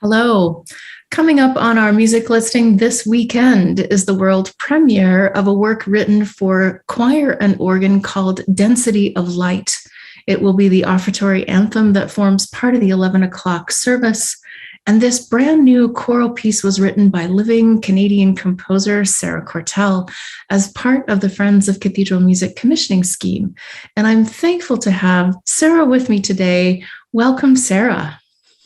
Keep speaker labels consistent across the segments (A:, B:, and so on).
A: Hello. Coming up on our music listing this weekend is the world premiere of a work written for choir and organ called Density of Light. It will be the offertory anthem that forms part of the 11 o'clock service. And this brand new choral piece was written by living Canadian composer Sarah Cortell as part of the Friends of Cathedral Music commissioning scheme. And I'm thankful to have Sarah with me today. Welcome, Sarah.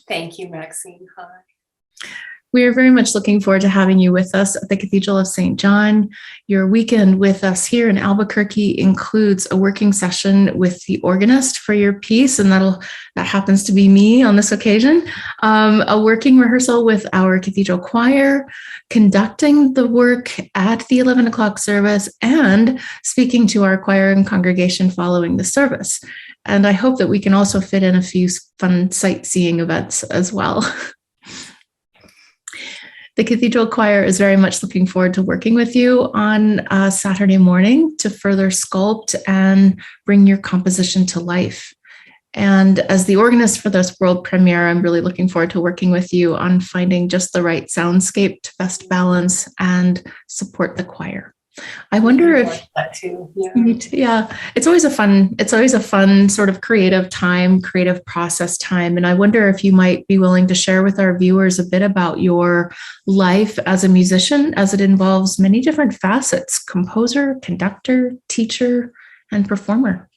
B: Thank you, Maxine. Hi.
A: We are very much looking forward to having you with us at the Cathedral of St. John. Your weekend with us here in Albuquerque includes a working session with the organist for your piece, and that happens to be me on this occasion. A working rehearsal with our cathedral choir, conducting the work at the 11 o'clock service, and speaking to our choir and congregation following the service. And I hope that we can also fit in a few fun sightseeing events as well. The Cathedral Choir is very much looking forward to working with you on Saturday morning to further sculpt and bring your composition to life. And as the organist for this world premiere, I'm really looking forward to working with you on finding just the right soundscape to best balance and support the choir. I wonder if
B: that too.
A: Yeah, it's always a fun sort of creative time, creative process time. And I wonder if you might be willing to share with our viewers a bit about your life as a musician, as it involves many different facets: composer, conductor, teacher, and performer.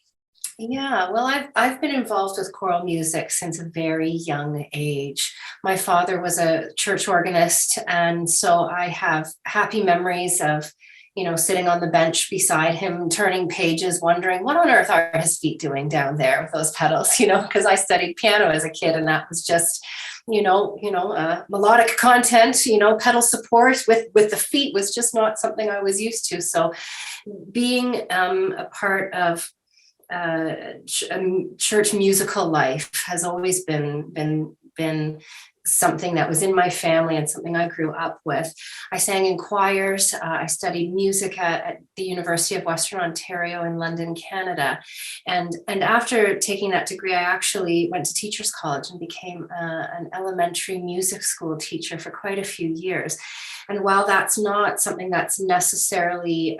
B: Yeah, well, I've been involved with choral music since a very young age. My father was a church organist, and so I have happy memories of sitting on the bench beside him, turning pages, wondering what on earth are his feet doing down there with those pedals, because I studied piano as a kid, and that was just, melodic content, pedal support with the feet was just not something I was used to. So being a part of church musical life has always been something that was in my family and something I grew up with. I sang in choirs. I studied music at the University of Western Ontario in London, Canada. And after taking that degree, I actually went to Teachers College and became an elementary music school teacher for quite a few years. And while that's not something that's necessarily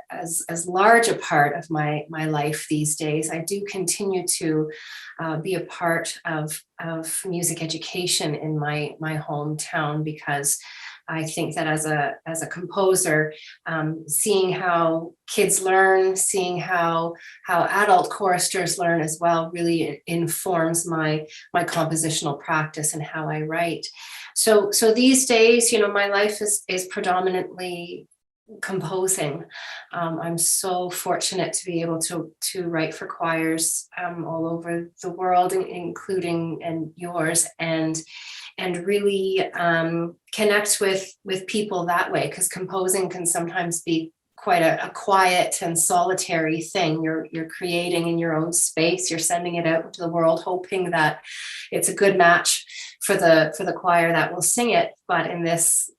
B: as large a part of my life these days, I do continue to be a part of music education in my hometown, because I think that as a composer, seeing how kids learn, seeing how adult choristers learn as well, really informs my compositional practice and how I write. So these days, my life is predominantly composing. I'm so fortunate to be able to write for choirs all over the world, including yours, and really connect with people that way, because composing can sometimes be quite a quiet and solitary thing. You're creating in your own space. You're sending it out into the world, hoping that it's a good match for the choir that will sing it. But in this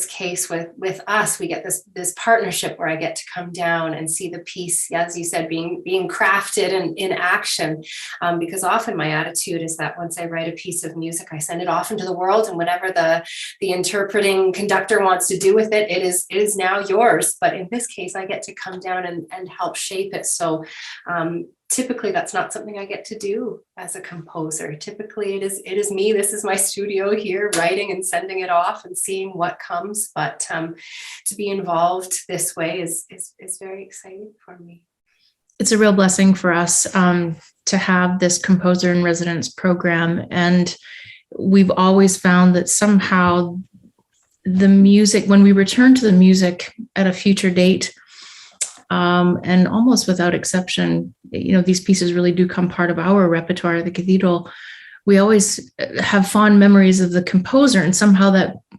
B: case with us, we get this partnership where I get to come down and see the piece, as you said, being crafted and in action. Because often my attitude is that once I write a piece of music, I send it off into the world, and whatever the interpreting conductor wants to do with it, it is now yours. But in this case, I get to come down and help shape it. So typically that's not something I get to do as a composer. Typically it is me. This is my studio here, writing and sending it off and seeing what comes. But to be involved this way is very exciting for me.
A: It's a real blessing for us to have this composer in residence program. And we've always found that somehow the music, when we return to the music at a future date, and almost without exception, these pieces really do come part of our repertoire at the cathedral. We always have fond memories of the composer, and somehow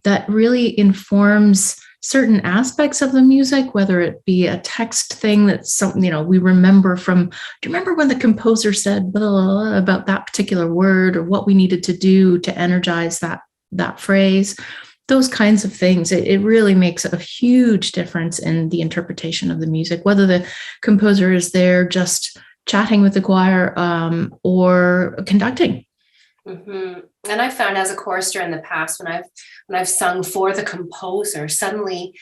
A: that really informs certain aspects of the music, whether it be a text thing that's something, we remember from, do you remember when the composer said blah, blah, blah, about that particular word, or what we needed to do to energize that phrase? Those kinds of things. It really makes a huge difference in the interpretation of the music, whether the composer is there just chatting with the choir or conducting.
B: And I found as a chorister in the past, when I've sung for the composer, suddenly,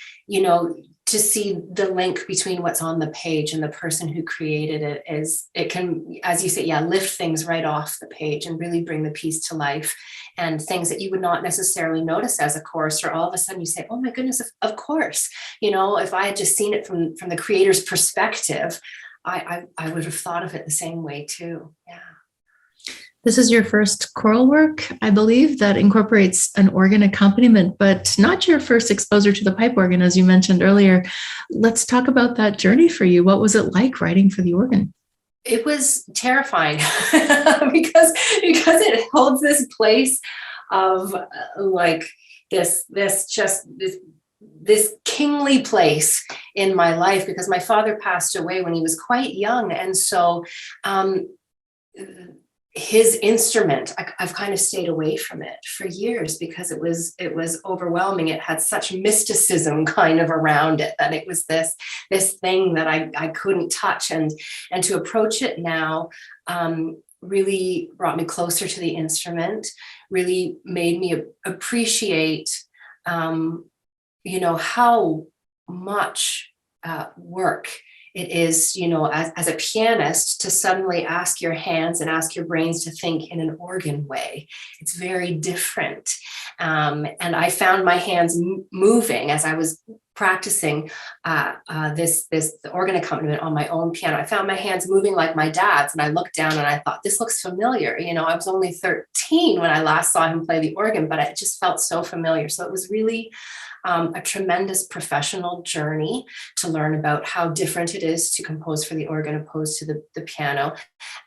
B: to see the link between what's on the page and the person who created it is, it can, as you say, yeah, lift things right off the page and really bring the piece to life, and things that you would not necessarily notice as a chorister. All of a sudden you say, oh my goodness, of course, if I had just seen it from the creator's perspective, I would have thought of it the same way too. Yeah.
A: This is your first choral work, I believe, that incorporates an organ accompaniment, but not your first exposure to the pipe organ, as you mentioned earlier. Let's talk about that journey for you. What was it like writing for the organ?
B: It was terrifying because it holds this place of like this kingly place in my life, because my father passed away when he was quite young, and so his instrument, I've kind of stayed away from it for years because it was overwhelming. It had such mysticism kind of around it that it was this thing that I couldn't touch, and to approach it now really brought me closer to the instrument, really made me appreciate how much work it is, as a pianist, to suddenly ask your hands and ask your brains to think in an organ way. It's very different. And I found my hands moving as I was practicing the organ accompaniment on my own piano. I found my hands moving like my dad's, and I looked down and I thought, this looks familiar. I was only 13 when I last saw him play the organ, but it just felt so familiar. So it was really a tremendous professional journey to learn about how different it is to compose for the organ opposed to the piano,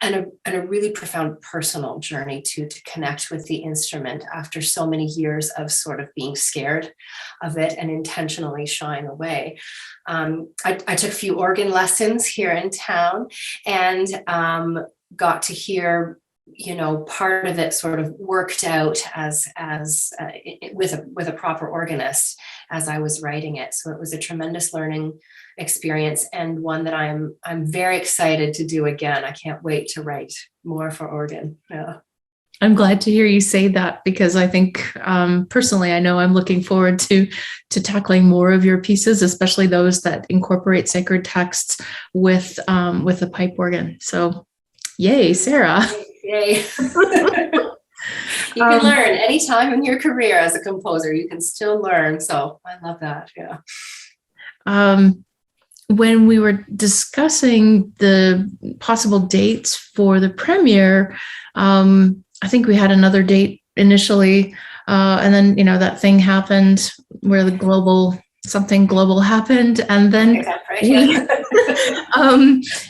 B: and a really profound personal journey to connect with the instrument after so many years of sort of being scared of it and intentionally shying away. I took a few organ lessons here in town, and got to hear part of it sort of worked out as with a proper organist as I was writing it. So it was a tremendous learning experience, and one that I'm very excited to do again. I can't wait to write more for organ. Yeah.
A: I'm glad to hear you say that, because I think personally, I know I'm looking forward to tackling more of your pieces, especially those that incorporate sacred texts with a pipe organ. So, yay, Sarah.
B: Yay. You can learn anytime in your career as a composer. You can still learn. So I love that. Yeah.
A: When we were discussing the possible dates for the premiere, I think we had another date initially, and then that thing happened where something global happened, and then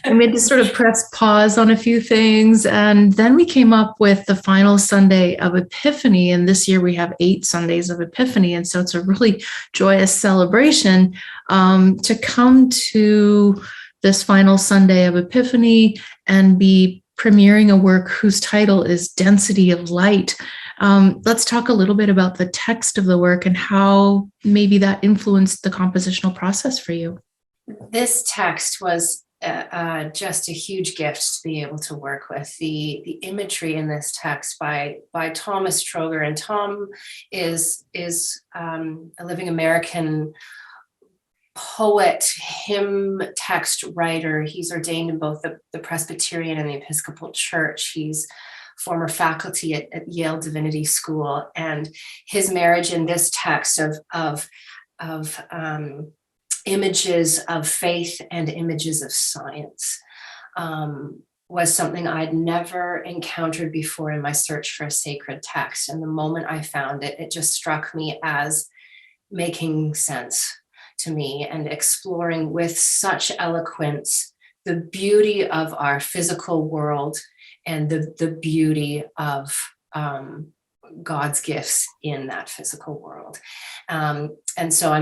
A: we made to sort of press pause on a few things, and then we came up with the final Sunday of Epiphany, and this year we have 8 Sundays of Epiphany, and so it's a really joyous celebration to come to this final Sunday of Epiphany and be premiering a work whose title is Density of Light. Let's talk a little bit about the text of the work and how maybe that influenced the compositional process for you.
B: This text was just a huge gift to be able to work with. The imagery in this text by Thomas Troger, and Tom is a living American poet, hymn text writer. He's ordained in both the Presbyterian and the Episcopal Church. He's former faculty at Yale Divinity School, and his marriage in this text of images of faith and images of science was something I'd never encountered before in my search for a sacred text. And the moment I found it, it just struck me as making sense to me and exploring with such eloquence the beauty of our physical world and the beauty of God's gifts in that physical world. And so,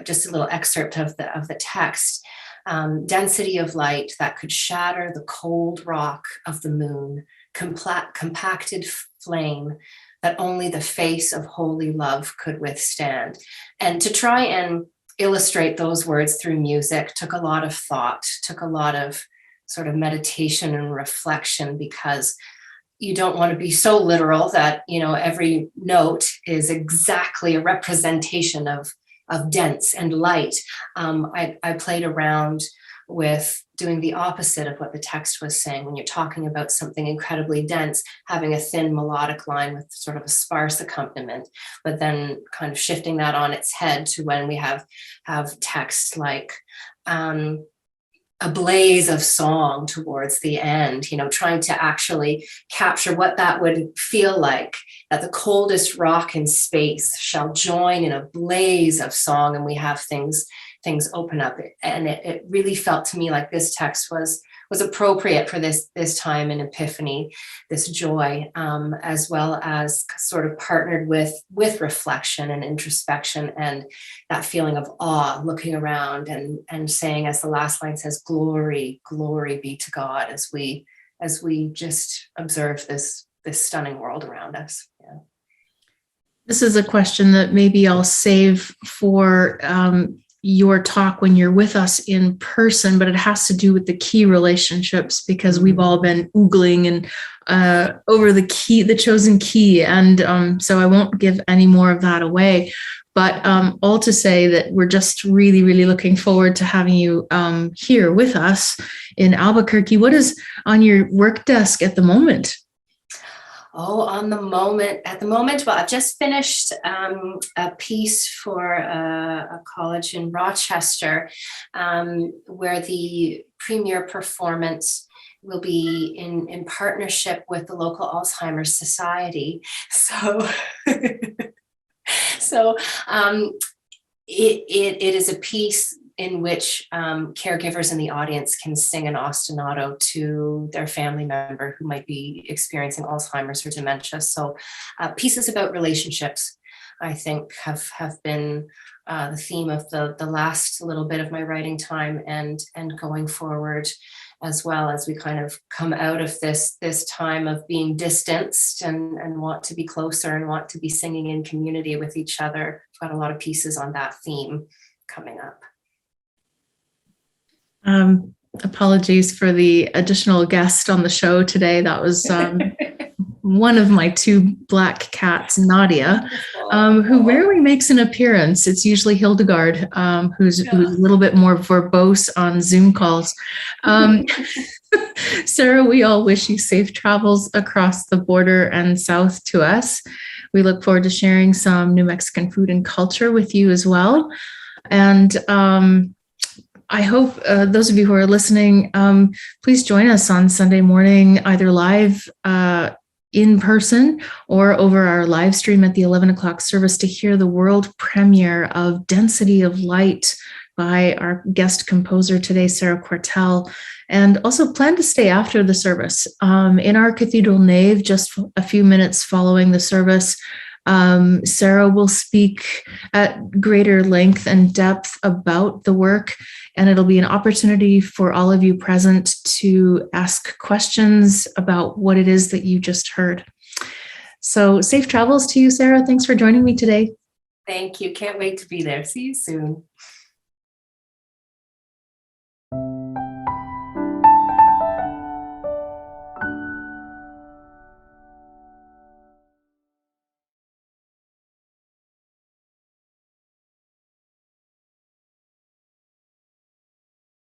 B: just a little excerpt of the text. Density of light that could shatter the cold rock of the moon, compacted flame that only the face of holy love could withstand. And to try and illustrate those words through music took a lot of thought, took a lot of sort of meditation and reflection, because you don't want to be so literal that, every note is exactly a representation of dense and light. I played around with doing the opposite of what the text was saying. When you're talking about something incredibly dense, having a thin melodic line with sort of a sparse accompaniment, but then kind of shifting that on its head to when we have text like a blaze of song towards the end, trying to actually capture what that would feel like, that the coldest rock in space shall join in a blaze of song, and we have things open up. And it really felt to me like this text was appropriate for this time in Epiphany, this joy, as well as sort of partnered with reflection and introspection and that feeling of awe, looking around and saying, as the last line says, glory be to God, as we just observe this stunning world around us. Yeah.
A: This is a question that maybe I'll save for your talk when you're with us in person, but it has to do with the key relationships, because we've all been oogling and over the chosen key. And so I won't give any more of that away, but all to say that we're just really, really looking forward to having you here with us in Albuquerque. What is on your work desk at the moment?
B: Oh, at the moment, well, I've just finished a piece for a college in Rochester, where the premiere performance will be in partnership with the local Alzheimer's Society. So, it is a piece in which caregivers in the audience can sing an ostinato to their family member who might be experiencing Alzheimer's or dementia. So pieces about relationships, I think, have been the theme of the last little bit of my writing time, and going forward, as well, as we kind of come out of this time of being distanced and want to be closer and want to be singing in community with each other. I've got a lot of pieces on that theme coming up.
A: Apologies for the additional guest on the show today. That was one of my two black cats, Nadia, who rarely makes an appearance. It's usually Hildegard, who's a little bit more verbose on Zoom calls. Sarah, we all wish you safe travels across the border and south to us. We look forward to sharing some New Mexican food and culture with you as well. And I hope those of you who are listening, please join us on Sunday morning, either live in person or over our live stream at the 11 o'clock service, to hear the world premiere of Density of Light by our guest composer today, Sarah Quartel. And also plan to stay after the service in our cathedral nave, just a few minutes following the service. Sarah will speak at greater length and depth about the work, and it'll be an opportunity for all of you present to ask questions about what it is that you just heard. So safe travels to you, Sarah. Thanks for joining me today.
B: Thank you. Can't wait to be there. See you soon.